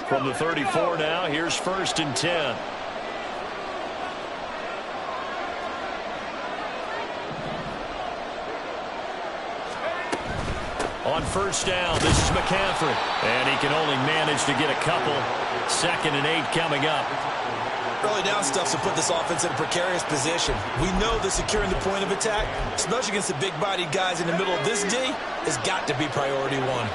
From the 34 now, here's 1st and 10. On 1st down, this is McCaffrey. And he can only manage to get a couple. 2nd and 8 coming up. Early down stuff to put this offense in a precarious position. We know that securing the point of attack, especially against the big-bodied guys in the middle of this D, has got to be priority one.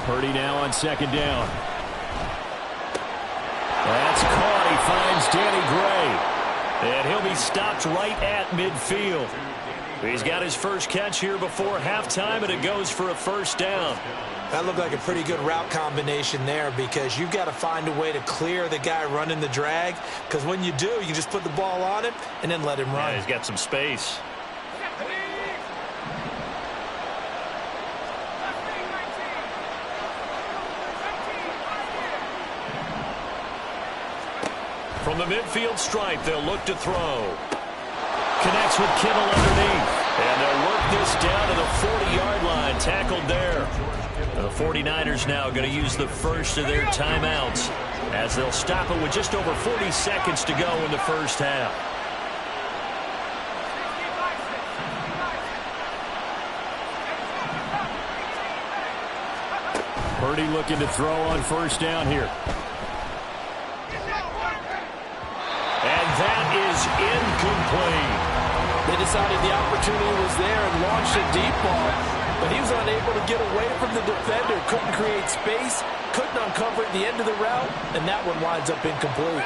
Purdy now on 2nd down. That's caught. He finds Danny Gray. And he'll be stopped right at midfield. He's got his first catch here before halftime, and it goes for a 1st down. That looked like a pretty good route combination there, because you've got to find a way to clear the guy running the drag, because when you do, you can just put the ball on him and then let him run. Yeah, he's got some space. From the midfield stripe, they'll look to throw. Connects with Kittle underneath. And they'll work this down to the 40-yard line. Tackled there. The 49ers now going to use the first of their timeouts, as they'll stop it with just over 40 seconds to go in the first half. Purdy looking to throw on 1st down here. And that is incomplete. They decided the opportunity was there and launched a deep ball, but he was unable to get away from the defender, couldn't create space, couldn't uncover at the end of the route, and that one winds up incomplete.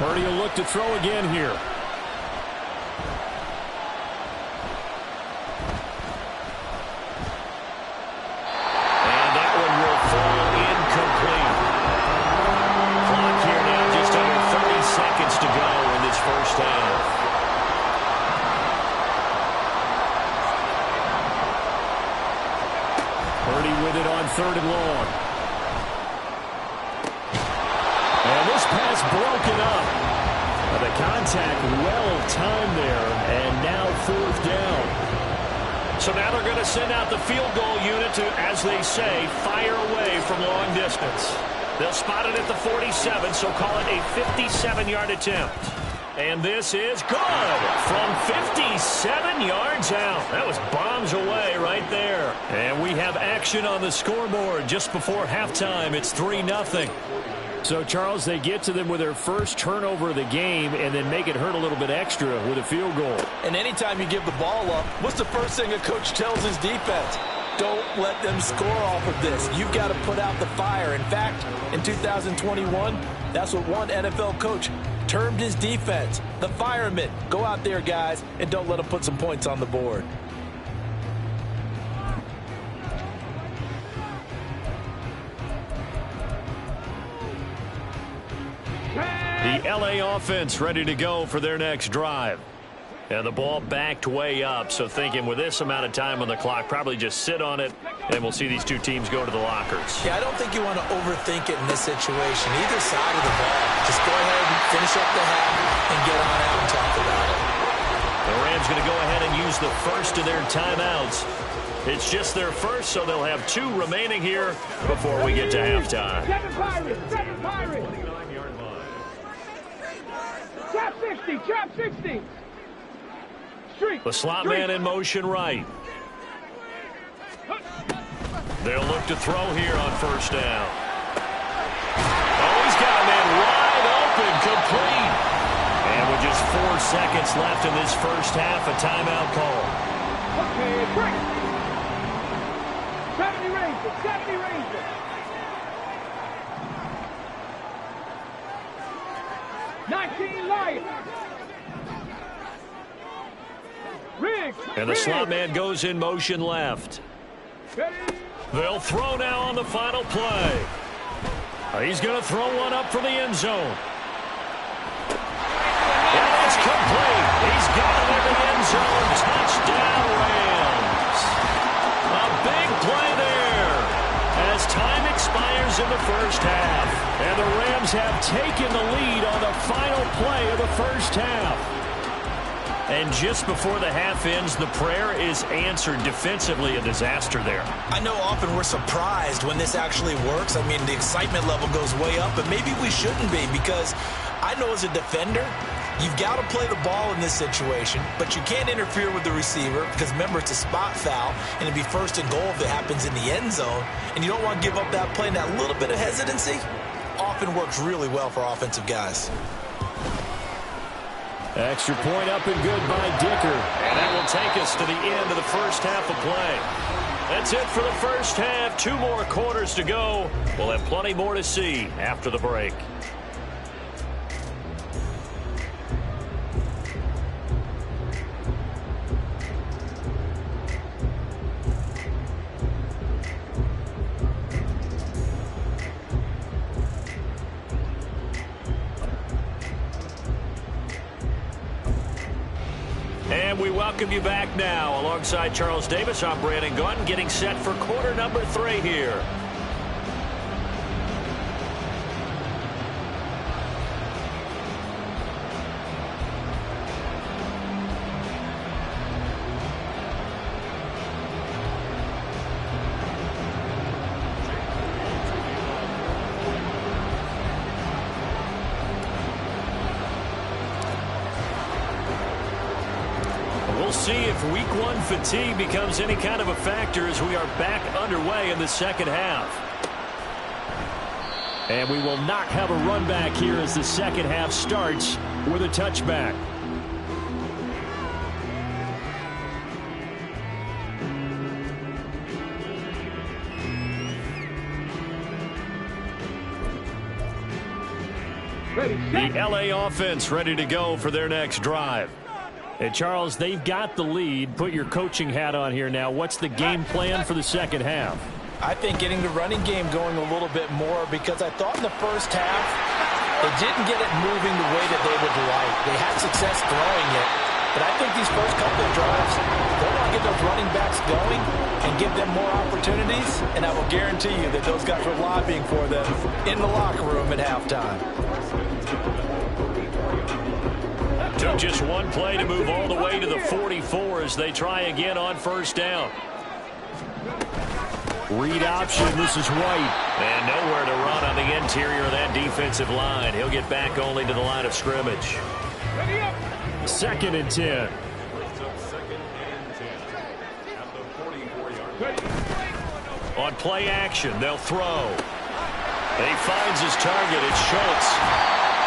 Purdy will look to throw again here. And that one will fall incomplete. Clock here now, just under 30 seconds to go in this first half. Purdy with it on 3rd and long. And this pass broken up. The contact well timed there, and now 4th down. So now they're going to send out the field goal unit to, as they say, fire away from long distance. They'll spot it at the 47, so call it a 57-yard attempt. And this is good from 57 yards out. That was bombs away right there. And we have action on the scoreboard just before halftime. It's 3-0. So, Charles, they get to them with their first turnover of the game and then make it hurt a little bit extra with a field goal. And anytime you give the ball up, what's the first thing a coach tells his defense? Don't let them score off of this. You've got to put out the fire. In fact, in 2021, that's what one NFL coach termed his defense, the firemen. Go out there, guys, and don't let them put some points on the board. The LA offense ready to go for their next drive. And the ball backed way up, so thinking with this amount of time on the clock, probably just sit on it, and we'll see these two teams go to the lockers. Yeah, I don't think you want to overthink it in this situation. Either side of the ball. Just go ahead and finish up the half and get on out and talk about it. The Rams going to go ahead and use the first of their timeouts. It's just their first, so they'll have 2 remaining here before we get to halftime. Seven Pirates. Trap 60, trap 60. The slot man in motion right. They'll look to throw here on 1st down. Oh, he's got a man wide open, complete. And with just 4 seconds left in this first half, a timeout call. Okay, break. 70 Rangers, 70 Rangers. 19 Lions. And the slot man goes in motion left. They'll throw now on the final play. He's going to throw one up for the end zone. And it's complete. He's got it in the end zone. Touchdown, Rams. A big play there as time expires in the first half. And the Rams have taken the lead on the final play of the first half. And just before the half ends, the prayer is answered. Defensively, a disaster there. I know often we're surprised when this actually works. I mean, the excitement level goes way up, but maybe we shouldn't be, because I know as a defender, you've got to play the ball in this situation, but you can't interfere with the receiver because, remember, it's a spot foul, and it'd be first and goal if it happens in the end zone, and you don't want to give up that play. And that little bit of hesitancy often works really well for offensive guys. Extra point up and good by Dicker. And that will take us to the end of the first half of play. That's it for the first half. 2 more quarters to go. We'll have plenty more to see after the break. And we welcome you back now. Alongside Charles Davis, I'm Brandon Gunn, getting set for quarter number 3 here. We'll see if week 1 fatigue becomes any kind of a factor as we are back underway in the second half. And we will not have a run back here as the second half starts with a touchback. The LA offense ready to go for their next drive. And Charles, they've got the lead. Put your coaching hat on here now. What's the game plan for the second half? I think getting the running game going a little bit more, because I thought in the first half they didn't get it moving the way that they would like. They had success throwing it, but I think these first couple of drives, they want to get those running backs going and give them more opportunities, and I will guarantee you that those guys were lobbying for them in the locker room at halftime. Took just one play to move all the way to the 44 as they try again on first down. Read option, this is White. And nowhere to run on the interior of that defensive line. He'll get back only to the line of scrimmage. 2nd and 10. On play action, they'll throw. He finds his target, it's Schultz.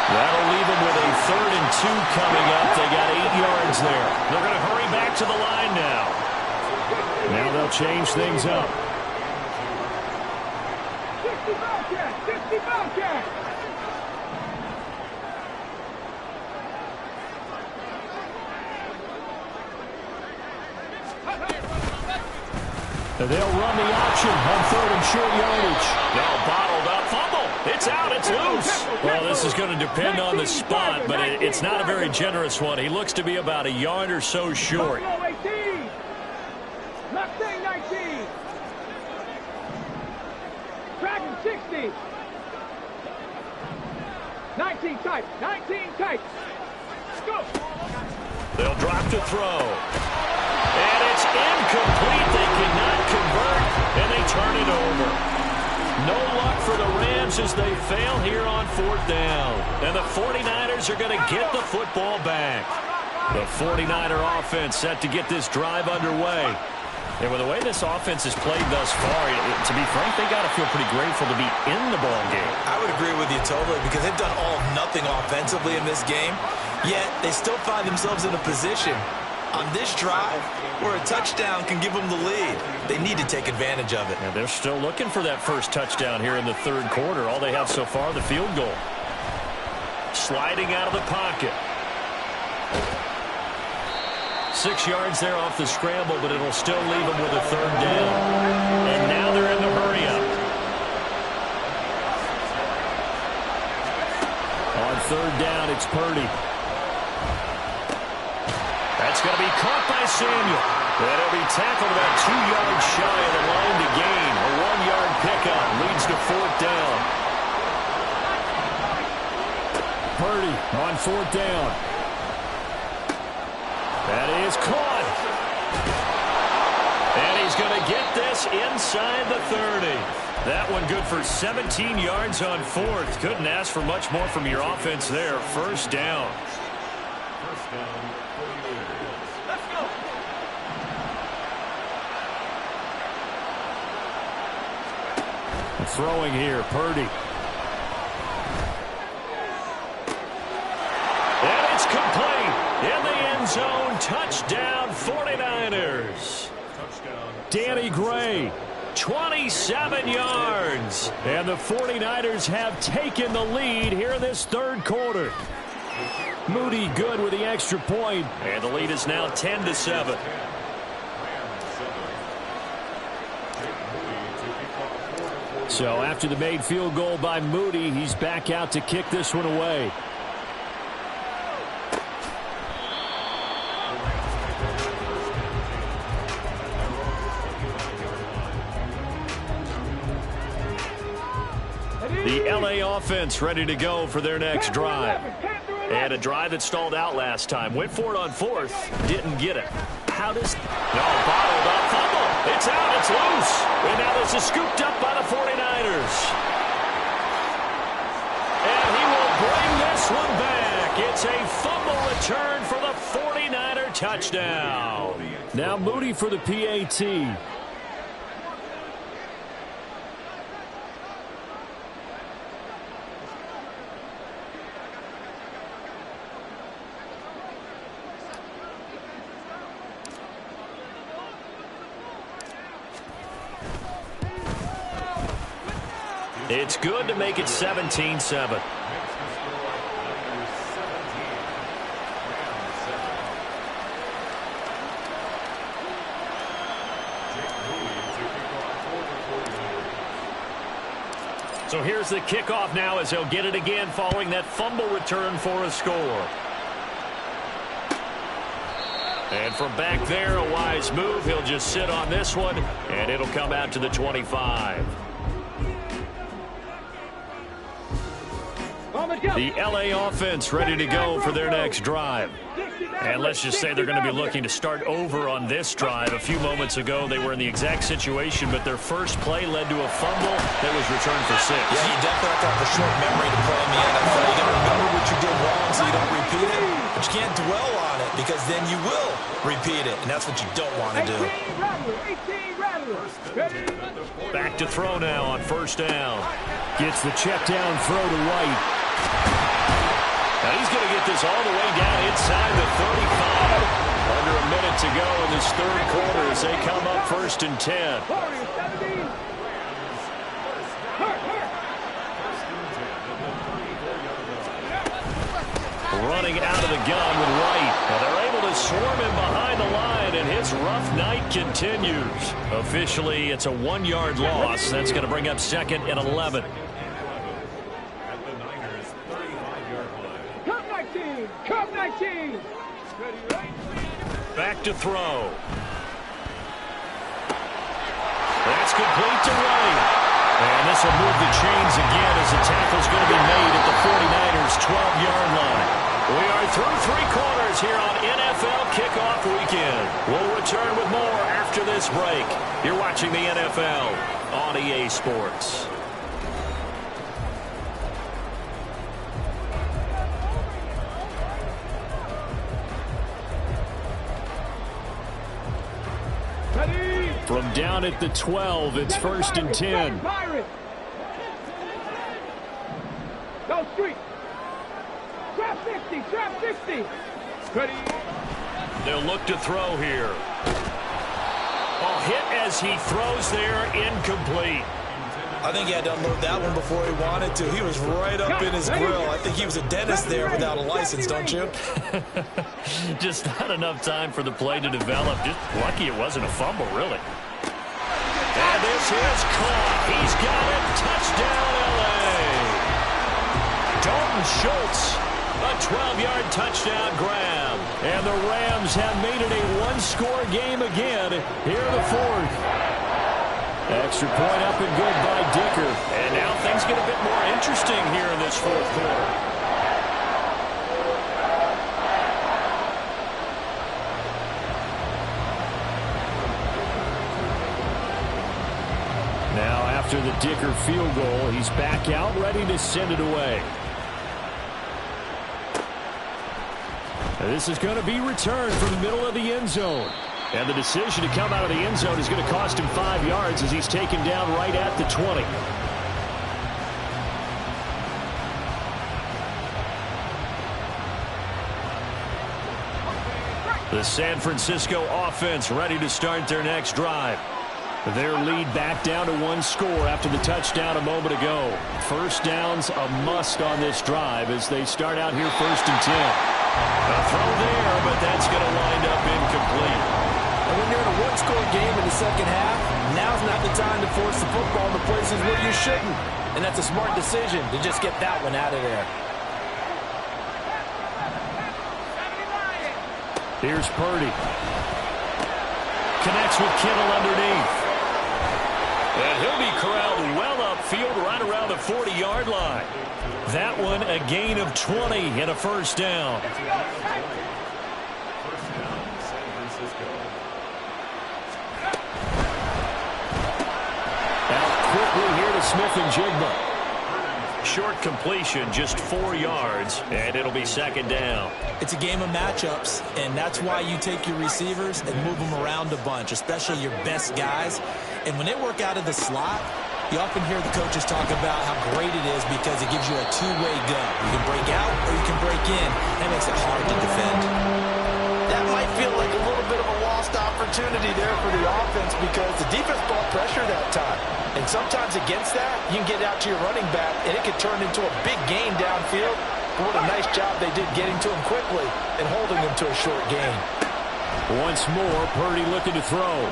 That'll leave them with a 3rd and 2 coming up. They got 8 yards there. They're going to hurry back to the line now. Now they'll change things up. 60 Bobcat! 60 Bobcat! They'll run the option on 3rd and short yardage. Now bottled up, fumble. It's out, it's loose. Well, this is going to depend on the spot, but it's not a very generous one. He looks to be about a yard or so short. 18. Mustang 19. Dragon 60. 19 tight. 19 tight. Go. They'll drop to throw. And it's incomplete. They cannot convert, and they turn it over. No luck for the Rams as they fail here on 4th down. And the 49ers are going to get the football back. The 49er offense set to get this drive underway. And with the way this offense has played thus far, to be frank, they got to feel pretty grateful to be in the ball game. I would agree with you totally, because they've done all of nothing offensively in this game, yet they still find themselves in a position on this drive where a touchdown can give them the lead. They need to take advantage of it. And they're still looking for that first touchdown here in the 3rd quarter. All they have so far, the field goal. Sliding out of the pocket. 6 yards there off the scramble, but it'll still leave them with a 3rd down. And now they're in the hurry-up. third down, it's Purdy. That's going to be caught by Samuel. And he'll be tackled about 2 yards shy of the line to gain. A 1-yard pickup leads to fourth down. Purdy on fourth down. That is caught. And he's going to get this inside the 30. That one good for 17 yards on fourth. Couldn't ask for much more from your offense there. First down. Let's go. Throwing here, Purdy. And it's complete. In the end zone, touchdown 49ers. Danny Gray, 27 yards. And the 49ers have taken the lead here in this third quarter. Moody good with the extra point. And the lead is now 10-7. So after the made field goal by Moody, he's back out to kick this one away. The LA offense ready to go for their next drive. And a drive that stalled out last time. Went for it on fourth. Didn't get it. How does... No, bottled up. Fumble. It's out. It's loose. And now this is scooped up by the 49ers. And he will bring this one back. It's a fumble return for the 49er touchdown. Now Moody for the PAT. It's good to make it 17-7. So here's the kickoff now as he'll get it again following that fumble return for a score. And from back there, a wise move. He'll just sit on this one, and it'll come out to the 25. The LA offense ready to go for their next drive. And let's just say they're going to be looking to start over on this drive. A few moments ago, they were in the exact situation, but their first play led to a fumble that was returned for 6. Yeah, you definitely have to have a short memory to play in the NFL. You got to remember what you did wrong so you don't repeat it. But you can't dwell on it because then you will repeat it, and that's what you don't want to do. 18 rattlers. Back to throw now on first down. Gets the check down throw to White. Now he's going to get this all the way down inside the 35. Under a minute to go in this third quarter as they come up 1st and 10. Running out of the gun with White. Now they're able to swarm him behind the line, and his rough night continues. Officially, it's a 1-yard loss. That's going to bring up 2nd and 11. Come 19. Back to throw. That's complete to White. And this will move the chains again as the tackle's going to be made at the 49ers' 12-yard line. We are through 3 quarters here on NFL Kickoff Weekend. We'll return with more after this break. You're watching the NFL on EA Sports. From down at the 12, it's 1st and 10. Go street. Trap 50, trap 60. Ready. They'll look to throw here. A hit as he throws there, incomplete. I think he had to unload that one before he wanted to. He was right up in his grill. I think he was a dentist there without a license, don't you? Just not enough time for the play to develop. Just lucky it wasn't a fumble, really. And this is caught. He's got it. Touchdown, LA. Dalton Schultz, a 12-yard touchdown grab. And the Rams have made it a one-score game again here in the fourth. Extra point up and good by Dicker. And now things get a bit more interesting here in this fourth quarter. Now after the Dicker field goal, he's back out ready to send it away. This is going to be returned from the middle of the end zone. And the decision to come out of the end zone is going to cost him 5 yards as he's taken down right at the 20. The San Francisco offense ready to start their next drive. Their lead back down to one score after the touchdown a moment ago. First down's a must on this drive as they start out here 1st and 10. A throw there, but that's going to wind up incomplete. And when you're in a one-score game in the second half, now's not the time to force the football to places where you shouldn't. And that's a smart decision to just get that one out of there. Here's Purdy. Connects with Kittle underneath. And he'll be corralled well upfield right around the 40-yard line. That one a gain of 20 and a first down. Out quickly here to Smith-Njigba. Short completion, just 4 yards, and it'll be second down. It's a game of matchups, and that's why you take your receivers and move them around a bunch, especially your best guys. And when they work out of the slot, you often hear the coaches talk about how great it is because it gives you a two-way go. You can break out or you can break in. That makes it hard to defend. That might feel like a little bit of a lost opportunity there for the offense because the defense brought pressure that time. And sometimes against that, you can get out to your running back, and it could turn into a big gain downfield. But what a nice job they did getting to him quickly and holding him to a short gain. Once more, Purdy looking to throw.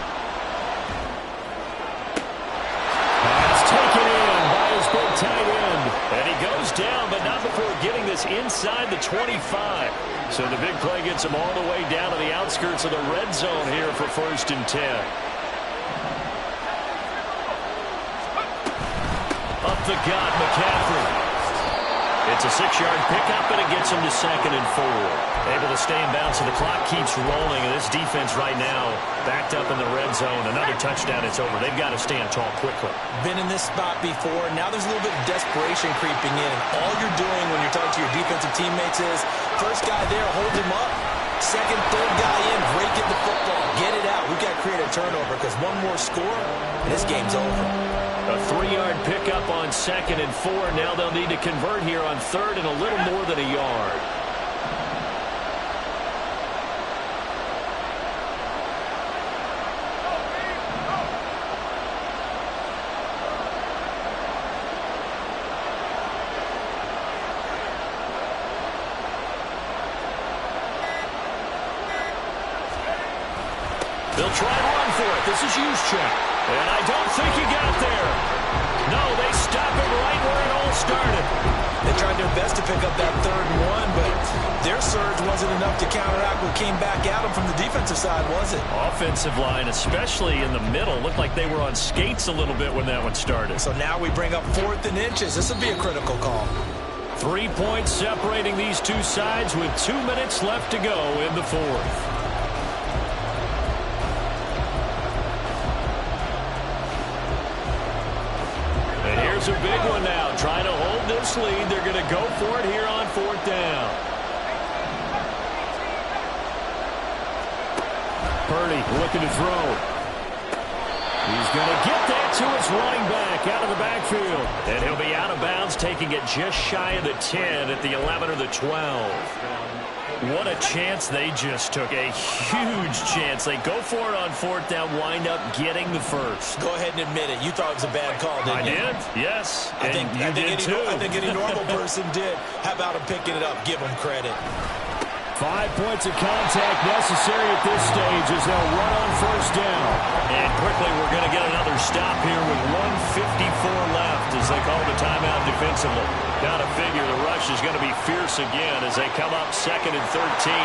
Pass taken in by his big tight end. And he goes down, but not before getting this inside the 25. So the big play gets him all the way down to the outskirts of the red zone here for 1st and 10. Up the gut, McCaffrey. It's a 6-yard pickup, and it gets him to 2nd and 4. Able to stay in bounds, so the clock keeps rolling, and this defense right now backed up in the red zone. Another touchdown, it's over. They've got to stand tall quickly. Been in this spot before. Now there's a little bit of desperation creeping in. All you're doing when you're talking to your defensive teammates is, first guy there, hold him up. Second, third guy in, break it the football. Get it out. We've got to create a turnover because one more score, and this game's over. A 3-yard pickup on 2nd and 4. Now they'll need to convert here on 3rd and a little more than a yard. They'll try and run for it. This is Juszczyk. And I don't think he got there. No, they stop it right where it all started. They tried their best to pick up that 3rd and 1, but their surge wasn't enough to counteract what came back at them from the defensive side, was it? Offensive line, especially in the middle, looked like they were on skates a little bit when that one started. So now we bring up 4th and inches. This will be a critical call. 3 points separating these two sides with 2 minutes left to go in the fourth. A big one now, trying to hold this lead. They're going to go for it here on 4th down. Purdy looking to throw. He's going to get that to his running back out of the backfield. And he'll be out of bounds, taking it just shy of the 10 at the 11 or the 12. What a chance they just took. A huge chance. They go for it on 4th down, wind up getting the first. Go ahead and admit it. You thought it was a bad call, didn't you? I did, yes. I think any normal person did. How about him picking it up? Give him credit. 5 points of contact necessary at this stage as they'll run on first down. And quickly we're going to get another stop here with 1:54 left as they call the timeout defensively. Got to figure the rush is going to be fierce again as they come up 2nd and 13.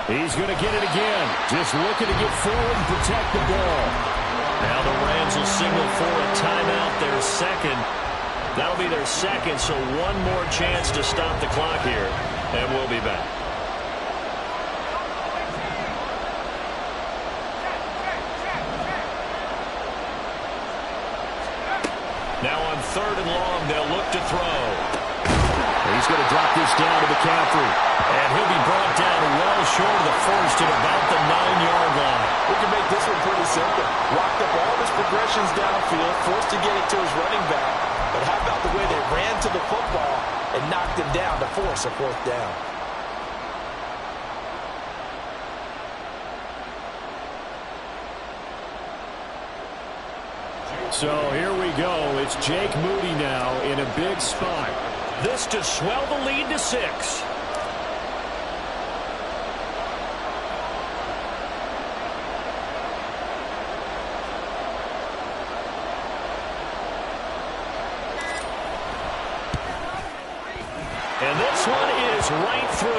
He's going to get it again. Just looking to get forward and protect the ball. Now the Rams will signal for a timeout, their second. That'll be their second, so one more chance to stop the clock here. And we'll be back. Now on 3rd and long, they'll look to throw. He's going to drop this down to McCaffrey. And he'll be brought down well short of the first at about the 9-yard line. We can make this one pretty simple. Locked up all his progressions downfield, forced to get it to his running back. But how about the way they ran to the football and knocked him down to force a 4th down? So here we go. It's Jake Moody now in a big spot. This to swell the lead to 6. And this one is right through.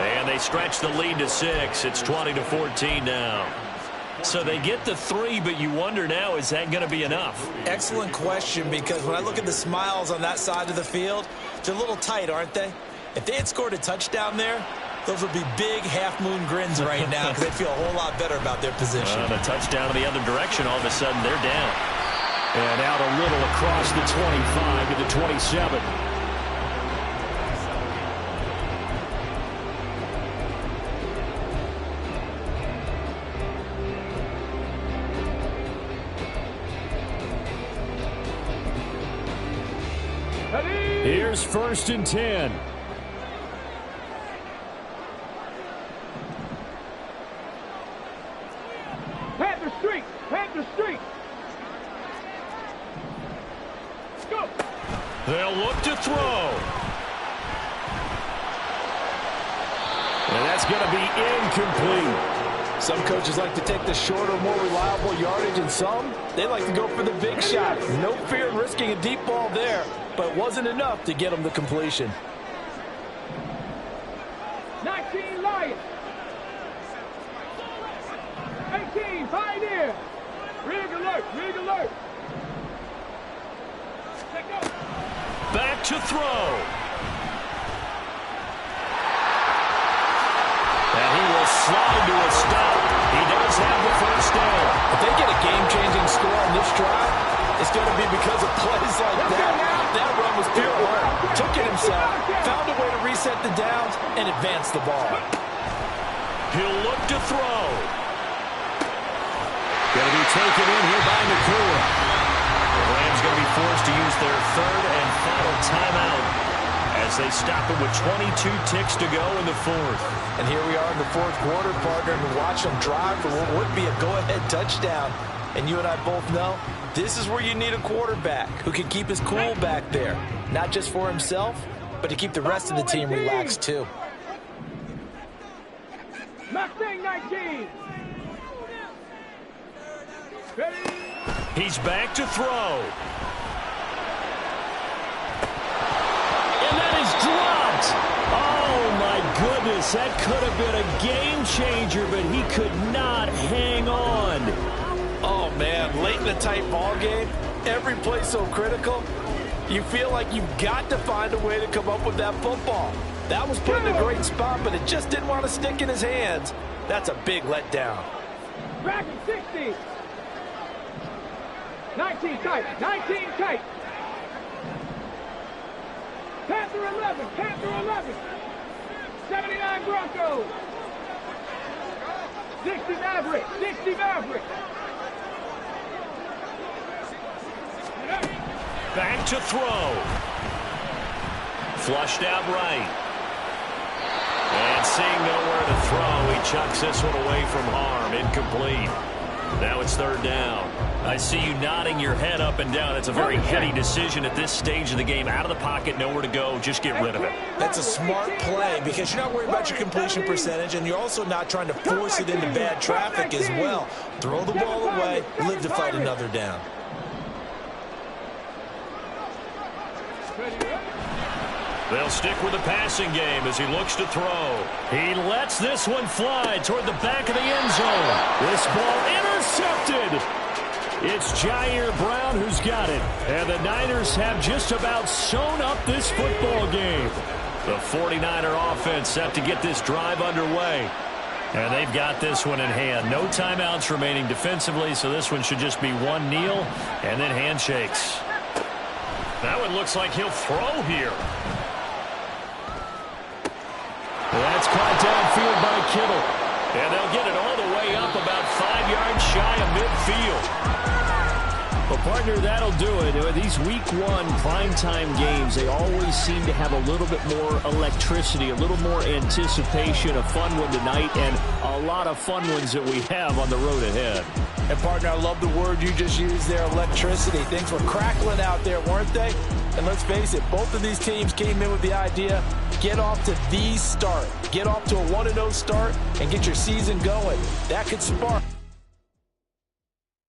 And they stretch the lead to 6. It's 20-14 now. So they get the 3, but you wonder now, is that going to be enough? Excellent question, because when I look at the smiles on that side of the field, they're a little tight, aren't they? If they had scored a touchdown there, those would be big half-moon grins right now because they'd feel a whole lot better about their position. The touchdown in the other direction, all of a sudden they're down. And out a little across the 25 to the 27. Here's 1st and 10. Panther Street! Panther Street! Go! They'll look to throw. And that's going to be incomplete. Some coaches like to take the shorter, more reliable yardage, and some, they like to go for the big shot. No fear in risking a deep ball there, but it wasn't enough to get them the completion. 19 Lions! 18 Pioneer! Rig alert! Rig alert! Let go! Back to throw. And he will slide to a stop. He does have the first down. If they get a game-changing score on this drive, it's going to be because of plays like that. That run was pure heart. Took it himself, found a way to reset the downs, and advance the ball. He'll look to throw. Going to be taken in here by Nakua. The Rams going to be forced to use their 3rd and final timeout as they stop it with 22 ticks to go in the 4th. And here we are in the 4th quarter, partner, and watch them drive for what would be a go-ahead touchdown. And you and I both know this is where you need a quarterback who can keep his cool back there, not just for himself, but to keep the rest of the team relaxed too. Mustang 19! Ready? He's back to throw. And that is dropped. Oh, my goodness. That could have been a game changer, but he could not hang on. Oh, man, late in a tight ball game, every play so critical, you feel like you've got to find a way to come up with that football. That was put in a great spot, but it just didn't want to stick in his hands. That's a big letdown. Back at 60! 19 tight! 19 tight! Panther 11! Panther 11! 79 Broncos! 60 Maverick! 60 Maverick! Back to throw. Flushed out right. And seeing nowhere to throw, he chucks this one away from harm. Incomplete. Now it's 3rd down. I see you nodding your head up and down. It's a very heady decision at this stage of the game. Out of the pocket, nowhere to go. Just get rid of it. That's a smart play because you're not worried about your completion percentage, and you're also not trying to force it into bad traffic as well. Throw the ball away, live to fight another down. They'll stick with the passing game as he looks to throw. He lets this one fly toward the back of the end zone. This ball intercepted. It's Jair Brown who's got it. And the Niners have just about sewn up this football game. The 49er offense set to get this drive underway. And they've got this one in hand. No timeouts remaining defensively, so this one should just be one kneel and then handshakes. That one looks like he'll throw here. That's caught downfield by Kittle. And they'll get it all the way up about 5 yards shy of midfield. Well, partner, that'll do it. These week one primetime games, they always seem to have a little bit more electricity, a little more anticipation, a fun one tonight, and a lot of fun ones that we have on the road ahead. And, partner, I love the word you just used there, electricity. Things were crackling out there, weren't they? And let's face it, both of these teams came in with the idea, get off to the start. Get off to a 1-0 start and get your season going. That could spark.